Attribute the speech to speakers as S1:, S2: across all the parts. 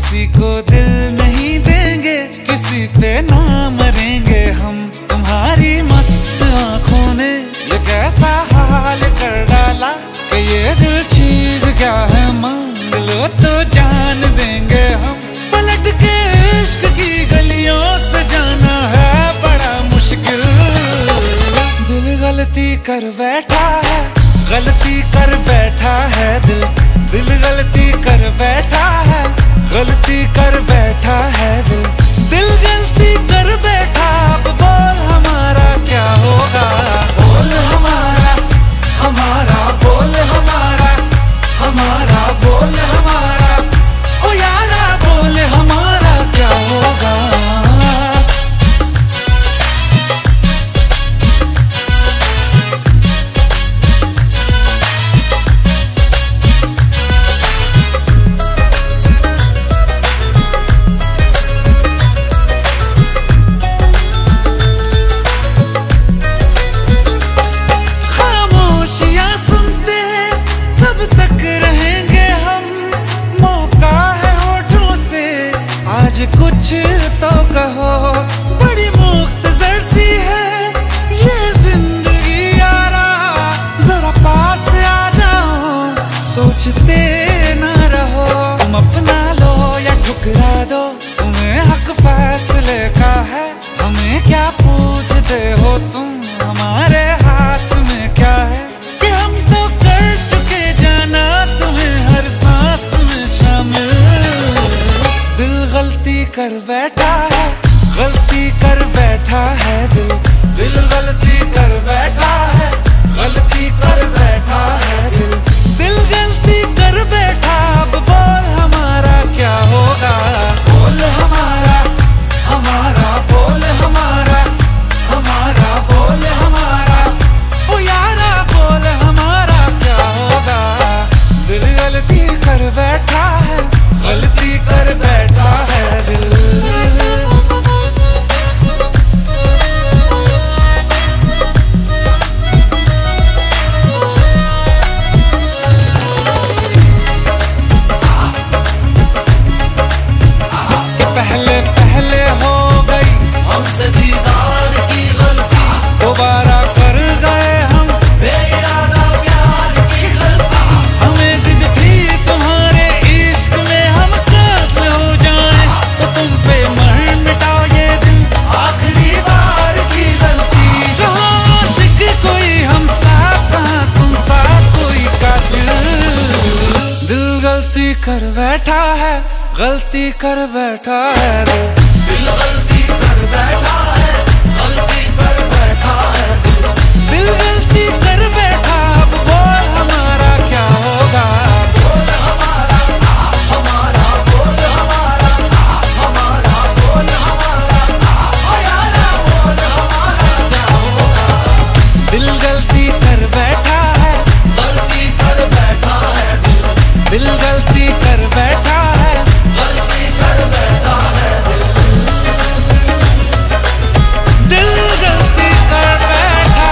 S1: किसी को दिल नहीं देंगे, किसी पे ना मरेंगे हम। तुम्हारी मस्त आंखों ने ये कैसा हाल कर डाला कि ये दिल चीज क्या है, मांग लो तो जान देंगे हम। पलट के इश्क की गलियों से जाना है बड़ा मुश्किल। दिल गलती कर बैठा है, गलती कर बैठा है दिल। दिल गलती कर बैठा है, गलती कर बैठा है दिल। दिल गलती कर बैठा, अब बोल हमारा क्या होगा। बोल हमारा, हमारा बोल हमारा, हमारा बोल हमारा, ओ यारा बोल हमारा क्या होगा। कुछ तो कहो, बड़ी मुख्तसर सी है ये जिंदगी यारा। जरा पास आ जाओ, सोचते ना रहो। तुम अपना लो या ठुकरा दो, तुम्हें हक फैसले का है। हमें क्या पूछते हो तुम, हमारे हाथ में क्या है कि हम तो कर चुके जाना तुम्हें हर सांस में शामिल। दिल गलती कर बैठा है, गलती कर बैठा है दिल। दिल गलती कर बैठा है, गलती कर बैठा है दिल। दिल गलती कर बैठा, अब बोल हमारा क्या होगा। बोल हमारा, हमारा बोल हमारा, हमारा बोल हमारा, ओ यारा बोल हमारा क्या होगा। दिल गलती कर बैठा है, गलती कर बैठा है दिल। पहले पहले हो गई हमसे दीदार की गलती, दोबारा कर गए हम बेइरादा प्यार की गलती। हमें जिद थी तुम्हारे इश्क में हम कातिल हो जाएं, तो तुम पे मर मिटाओ ये दिल आखिरी बार की गलती। कहाँ आशिक कोई हम साथ, कहाँ तुम साथ कोई कातिल। दिल गलती कर बैठा है, गलती कर बैठा है दिल। दिल गलती कर बैठा है, गलती कर बैठा है दिल। दिल गलती कर बैठा, अब बोल हमारा क्या होगा। बोल हमारा, हमारा बोल हमारा, हमारा बोल हमारा, ओ यारा बोल हमारा क्या होगा। दिल गलती कर बैठा है, गलती कर बैठा है दिल। दिल गलती कर बैठा है, गलती कर बैठा है दिल। दिल गलती कर बैठा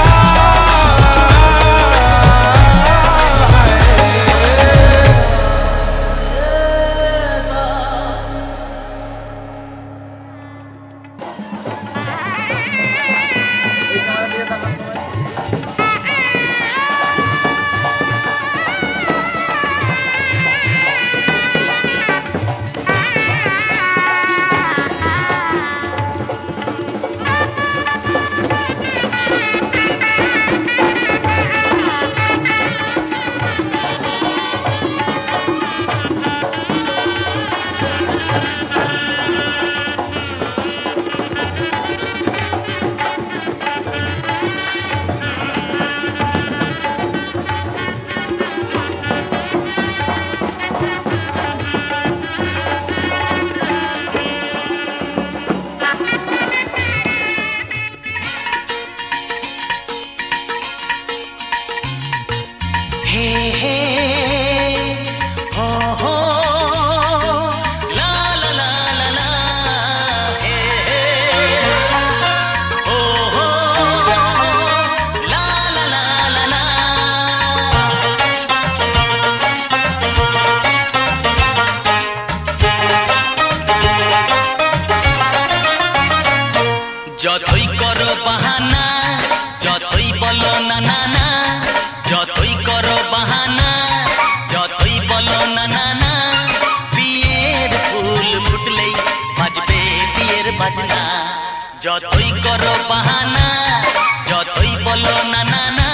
S2: বাহানা যতই বলো না না না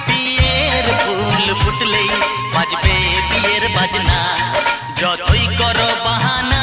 S2: বিয়ের ফুল ফুটলেই বাজবে বিয়ের বাজনা যতই করো বাহানা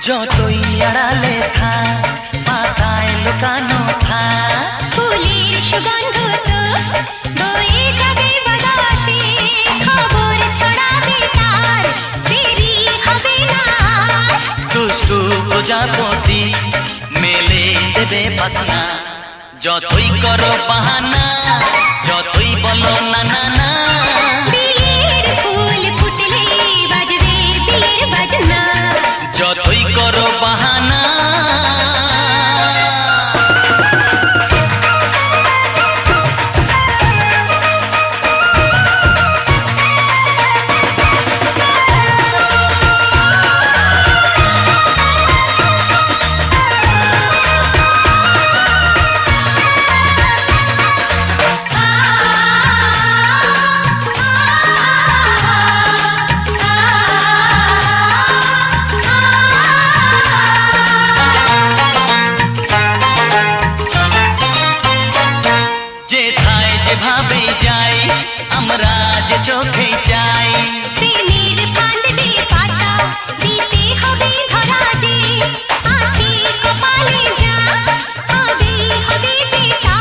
S2: যতই আড়ালে থাক পাতায় লুকানো থাক
S3: ফুলের সুগন্ধ তো বয়ে যাবে বাতাসে খবর ছড়াবে তার দেরি হবে না
S2: দুষ্টু প্রজাপতি মেলে দেবে পাখনা যতই করো বাহানা যতই বলো না না না
S3: বিয়ের ফুল ফুটলে বাজবে বিয়ের বাজনা
S2: যতই করো বাহানা যেভাবে যাই আমরা যে চোখে যাই
S3: প্রেমের ফান্ড যে পাতা দিতে হবে ধরা যে আছে কপালে যা হবে হবে যেটা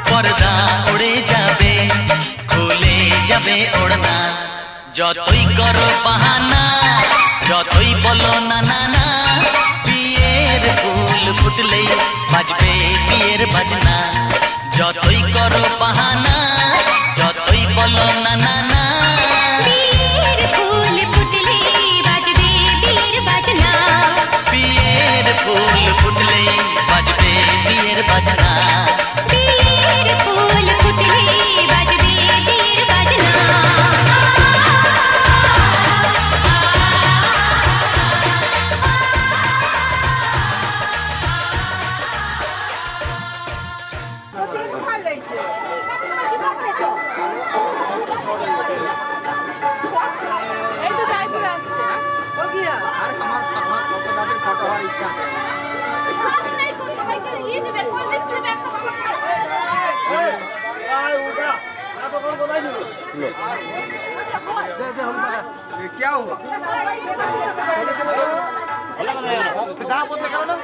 S2: পর্দা উড়ে যাবে খুলে যাবে ওড়না যতই করো বাহানা যতই বলো না না না বিয়ের ফুল ফুটলেই বাজবে বিয়ের বাজনা যতই করো বাহানা যতই বলো না না না
S3: বিয়ের ফুল ফুটলে বাজবে বিয়ের বাজনা
S2: বিয়ের ফুল ফুটলেই বাজবে বিয়ের বাজনা
S3: বিয়ের ফুল ফুটলে বাজবে বিয়ের বাজনা
S4: क्या हुआ जहाँ बोलते करो ना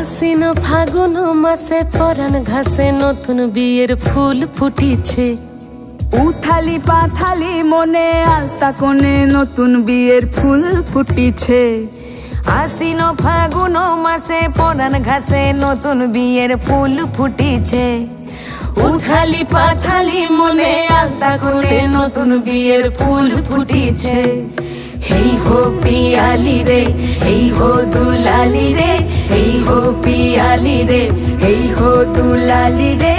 S5: আশ্বিন ফাগুন মাসে পরাণ ঘাসে নতুন বিয়ের ফুল ফুটিছে।
S6: উথালি পাথালি মনে আলতা কোণে নতুন বিয়ের ফুল ফুটিছে।
S5: আশ্বিন ফাগুন মাসে পরাণ ঘাসে নতুন বিয়ের ফুল ফুটিছে। উথালি পাথালি মনে আলতা কোণে নতুন বিয়ের ফুল ফুটিছে। হেই হো পিয়ালি রে, হেই হো দুলালি রে, হেই হো পিয়ালি রে, হেই হো দুলালি রে।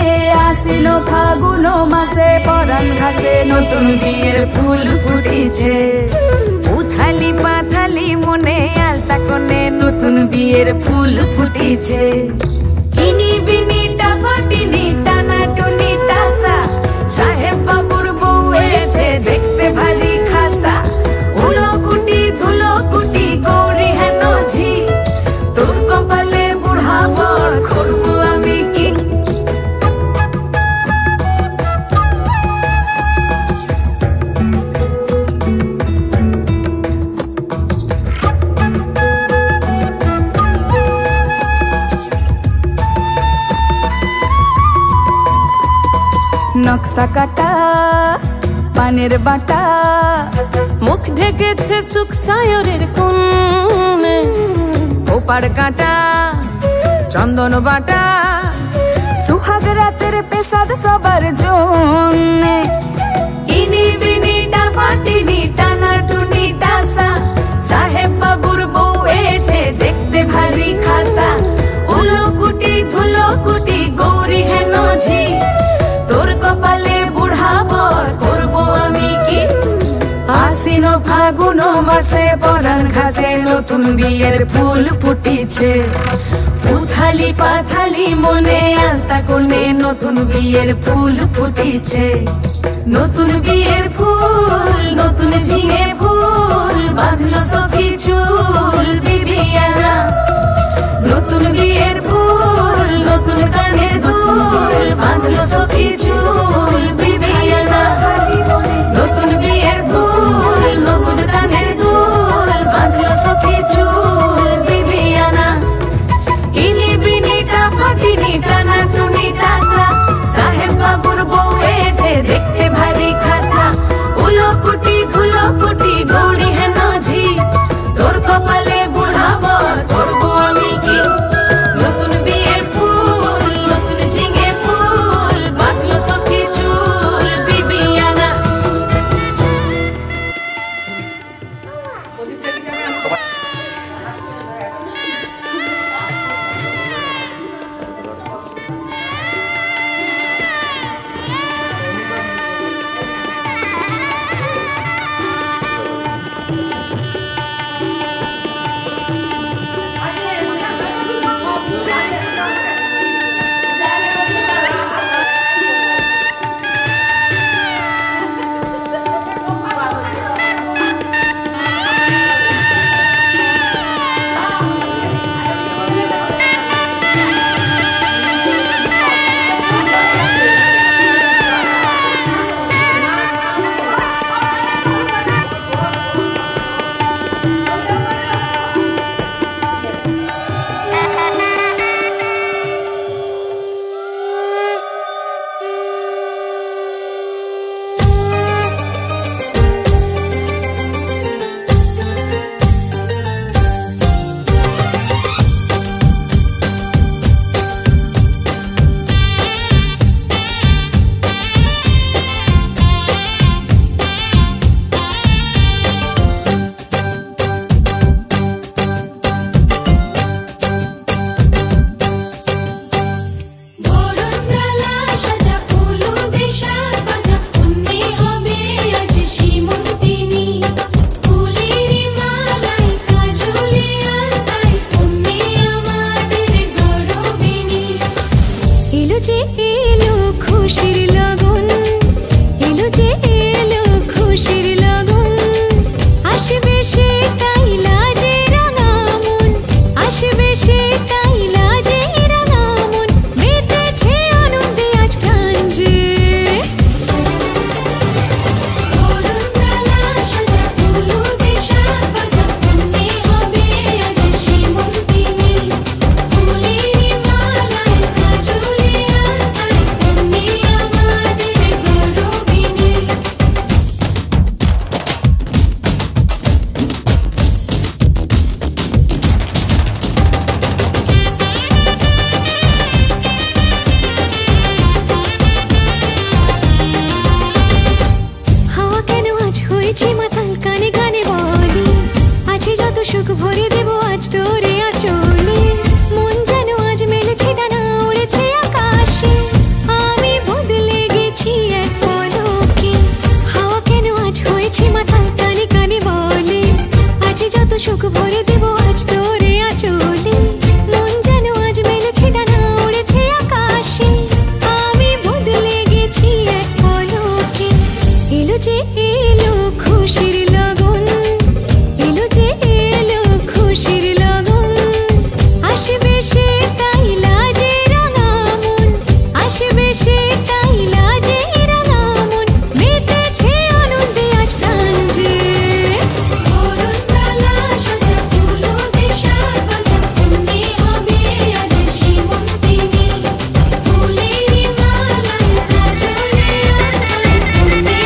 S6: আশ্বিন ফাগুন মাসে পরাণ ঘাসে নতুন বিয়ের ফুল ফুটিছে।
S5: উথালি পাথালি মনে আলতা কোণে নতুন বিয়ের ফুল ফুটিছে। ইনি বিনি টাপাটিনি টানা টুনি টাসা, সাহেব বাবুর বউ এসে দেখতে ভারী খাসা। উলকুটি ধুলকুটি গৌরী হেন ঝি, তোর কপালে বুড়া বর করবো আমি কি।
S6: নকশা কাটা পানের বাটা,
S5: মুখ ঢেকেছে সুখ সায়রের কোণে। ওপার কাটা চন্দন বাটা,
S6: সুহাগ রাতের পেশাদ সবার জন্যে।
S5: ইনি বিনি টাপাটিনি টানা টুনি টাসা, সাহেব বাবুর বউ এসে দেখতে ভারী খাসা। উলকুটি ধুলকুটি গৌরী হেন ঝি, তোর কপালে বুড়া বর করবো আমি কি। আশ্বিন ফাগুন মাসে পরাণ ঘাসে নতুন বিয়ের ফুল ফুটিছে। উথালি পাথালি মনে আলতা কোণে নতুন বিয়ের ফুল ফুটিছে। নতুন বিয়ের ফুল নতুন ঝিঙে ফুল, বাঁধলো সখী চুল বিবিয়ানা। নতুন বিয়ের ফুল নতুন কানের দুল, বাঁধলো সখী চুল বিবিয়ানা। নতুন বিয়ের ফুল নতুন কানের দুল, বাঁধলো সখী চুল বিবিয়ানা। ইনি বিনি টাপাটিনি টানা টুনি টাসা, সাহেব বাবুর বউ এসে দেখতে ভারী খাসা। উলকুটি ধুলকুটি গৌরী হেন ঝি, তোর কপালে বুড়া বর করবো আমি কি। নতুন বিয়ের ফুল নতুন ঝিঙে ফুল, বাঁধলো সখী
S3: সুখ ভরে দেব আজ তোরে আঁচলে মন যেন আজ মেলেছে ডানা উড়েছে আকাশে আমি বদলে গেছি এক পলকে হাওয়া কেন আজ হয়েছে মাতাল কানে কানে বলে আজ যত সুখ ভরে দেব আজ তোরে আঁচলে মন যেন আজ মেলেছে ডানা উড়েছে আকাশে আমি বদলে গেছি এক পলকে এলো যে এলো খুশির লগন এলো যে এলো খুশির লগন আসবে সে তাই লাজে রাঙা মন আসবে সে তাই লাজে রাঙা মন মেতেছে আনন্দে আজ প্রাণ যে বরণডালা সাজা ফুলো দেশার বাজা পূর্ণে হবে আজ সীমন্তিনী ফুলেরই মালায় আঁচলে আঁকায় পূর্ণে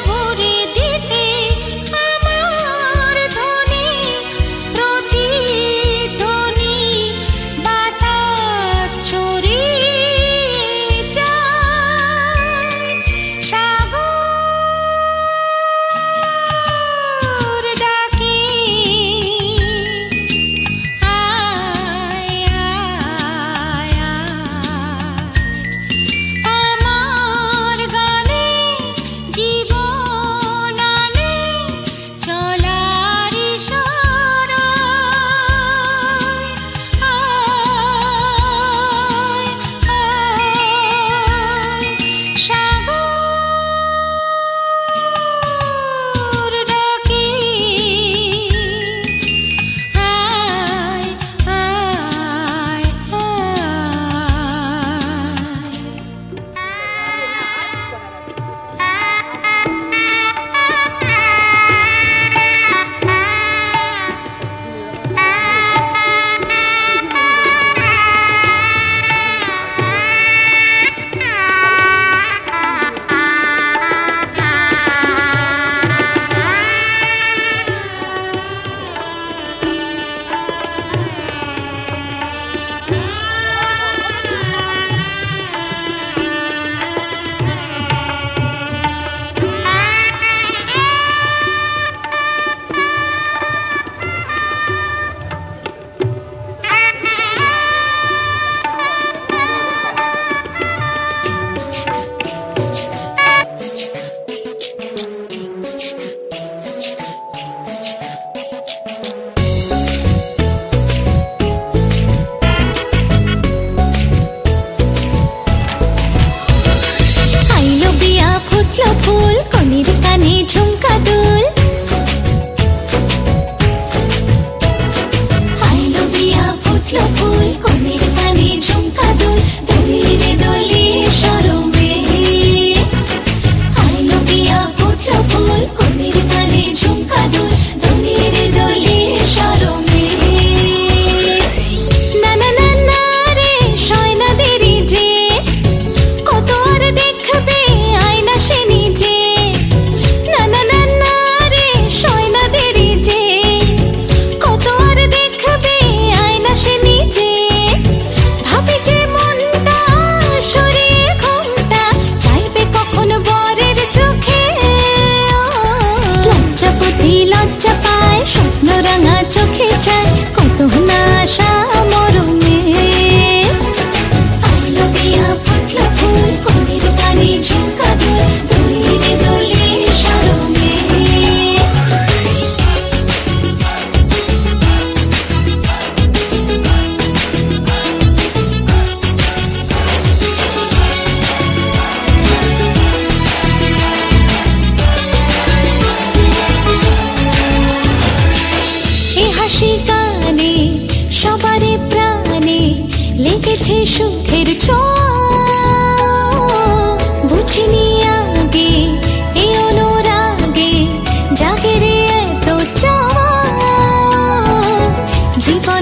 S7: ভরে দিতে আমার ধনী প্রতি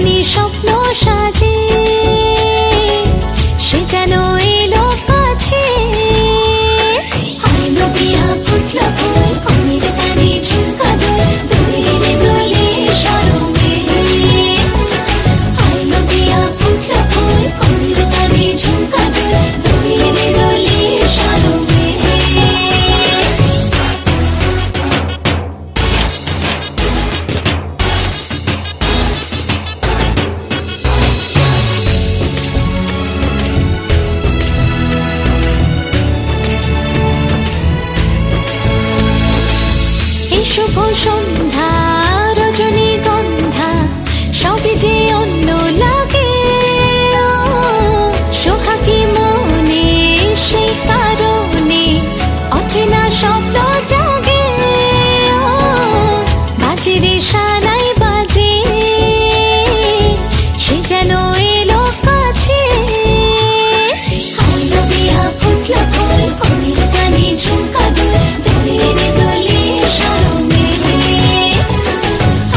S3: কানে স্বপ্ন সাজে সে যেন এলো কাছে আইলো বিয়া ফুটলো ফুল কনের কানে ঝুমকা দোল দোলে রে দোলে শরমে আইলো বিয়া ফুটলো ফুল কনের কানে ঝুমকা দোল দোলে রে দোলে শরমে শুভ সন্ধ্যা রজনীগন্ধা সবই যে অন্য লাগে সোহাগী মনে সেই কারণে অচেনা স্বপ্ন জাগে বাজে রে সানাই বাজে সে যেন এলো কাছে আইলো বিয়া ফুটলো ফুল কনের কানে ঝুমকা দোল দোলে রে দোলে শরমে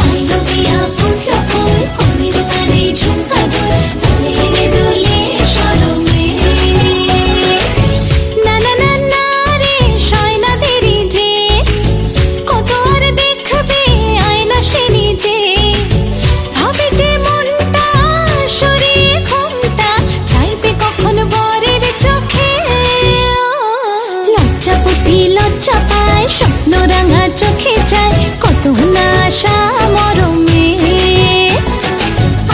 S3: আইলো বিয়া ফুটলো ফুল কনের কানে ঝুমকা দোল দোলে রে দোলে শরমে না না না না রে শয়না দেরি যে কত আর দেখবে আয়না সে নিজে ভাবে যে মনটা সরিয়ে ঘুমটা চাইবে কখন বরের চোখে লজ্জাপতি লজ্জা পায় স্বপ্ন রাঙা চোখে যায় কত না আশা মরমে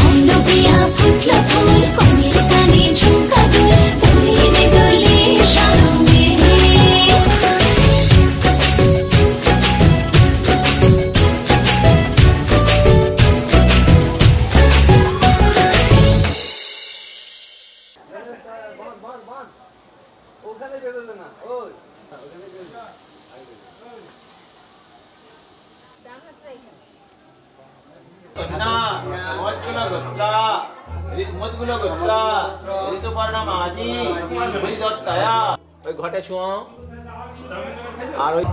S3: আইলো বিয়া ফুটলো ফুল কনের কানে ঝুমকা দোল দোলে রে দোলে শরমে
S4: ওই ঘটে ছোঁয়া আর ওই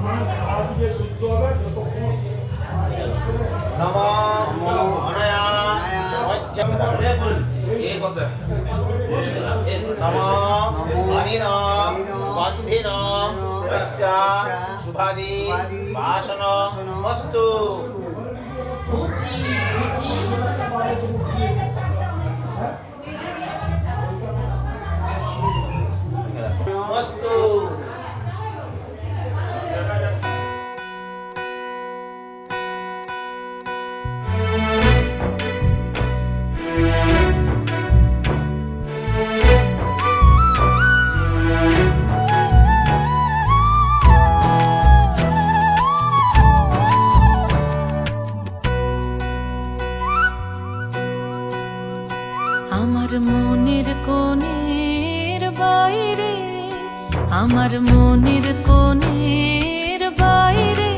S4: শুভাদি ভাষণ মস্তু মস্তু
S5: আমার মনের কোণের বাইরে আমার মনের কোণের বাইরে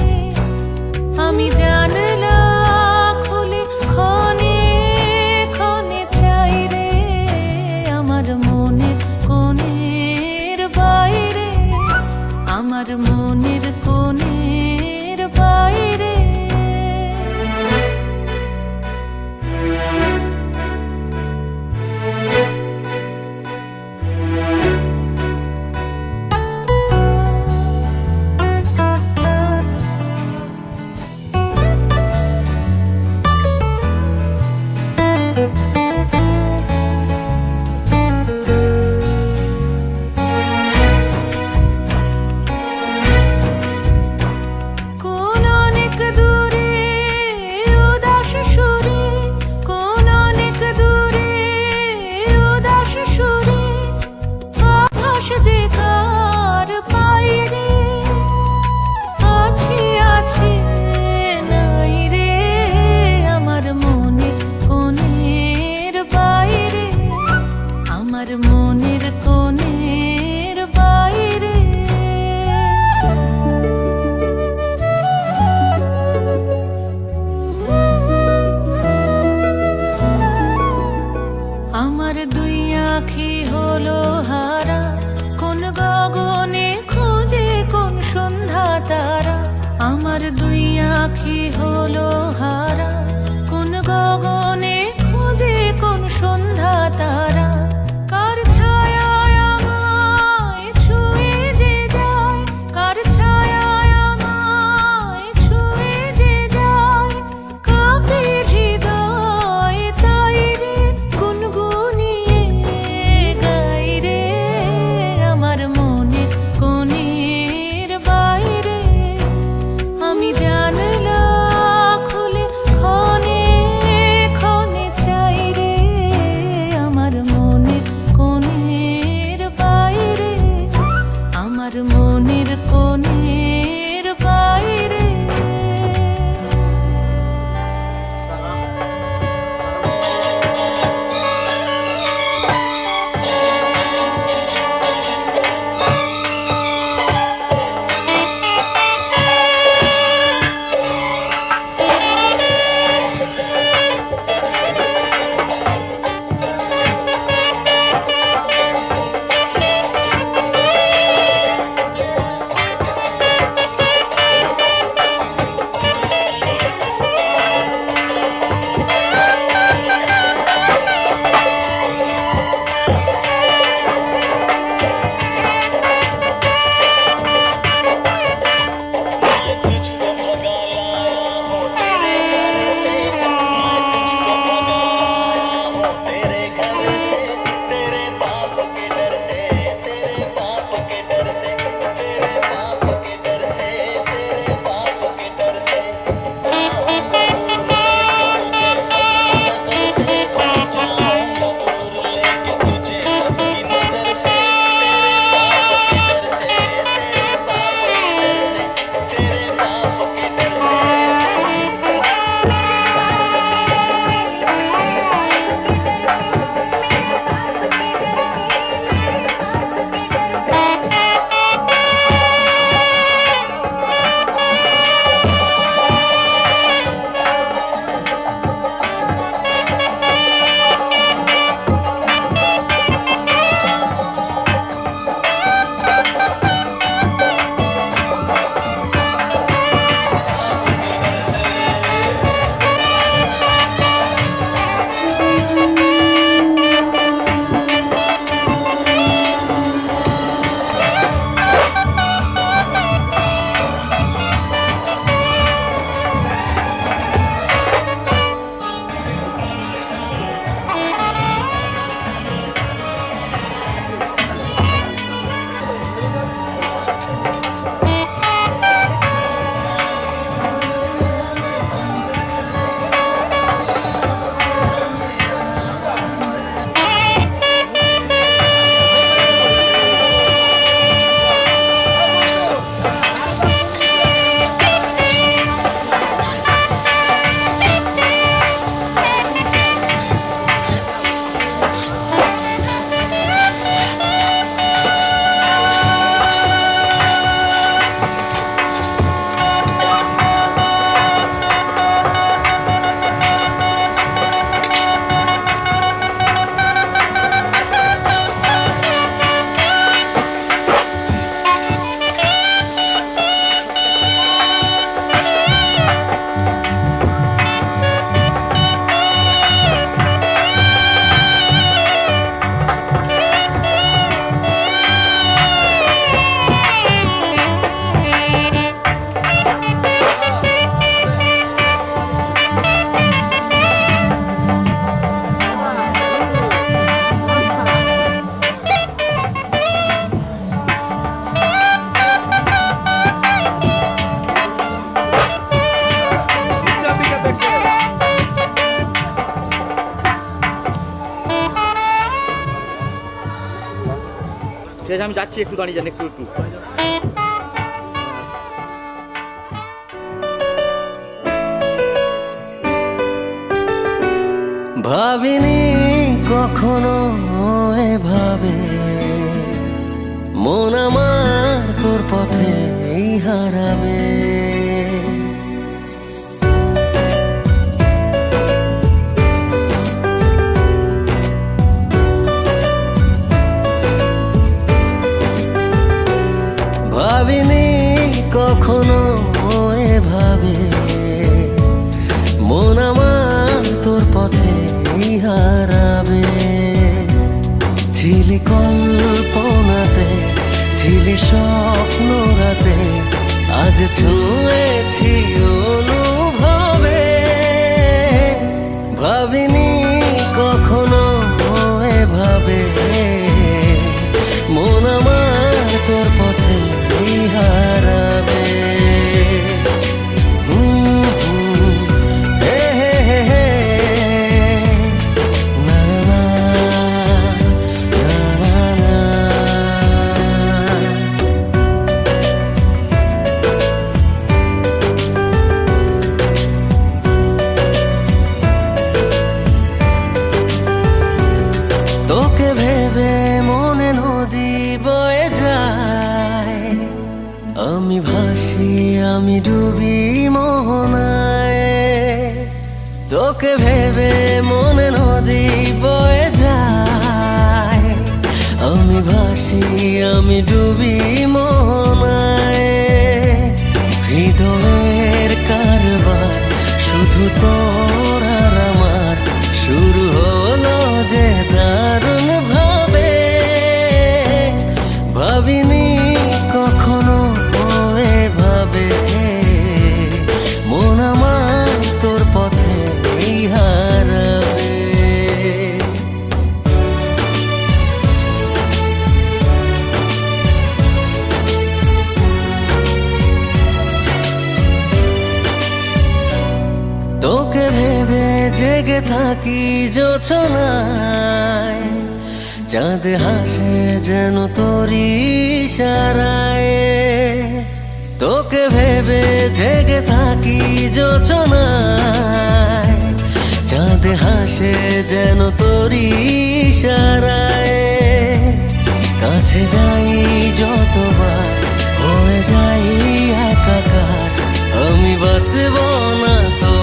S5: আমি জানলা খুলে ক্ষণে ক্ষণে চাই রে আমার মনের কোণের বাইরে আমার মনের কোণের বাইরে
S7: ঠিক আছে, আমি যাচ্ছি, একটু দাঁড়িয়ে যান, একটু
S8: ভাবিনি কখনো এভাবে মন আমার তোর পথে হারাবে। ভাবিনি কখনো এভাবে মন আমার তোর পথে হারাবে। ছিলি কল্পনাতে, ছিলি স্বপ্ন রাতে, আজ ছুঁয়েছি অনুভবে। ভাবিনি কখনো এভাবে মন আমার তোর পথে হারাবে। তোকে ভেবে মনে নদী বয়ে যায়, আমি ভাসি আমি ডুবি মোহনায়। তোকে ভেবে মনে নদী বয়ে যায়, আমি ভাসি আমি ডুবি মোহনায়। হৃদয়ের কারবার শুধু তোর আর আমার, শুরু হলো যে দারুণ ভাবে। ভাবিনি কখনো এভাবে মন আমার তোর পথে হারাবে। তোকে ভেবে জেগে থাকি জোছনায়, চাঁদ হাসে যেন তোরই ইশারায়। তোকে ভেবে জেগে থাকি জোছনায়, চাঁদ হাসে যেন তোরই ইশারায়। কাছে যাই যতবার হয়ে যাই একাকার, আমি বাঁচব না তো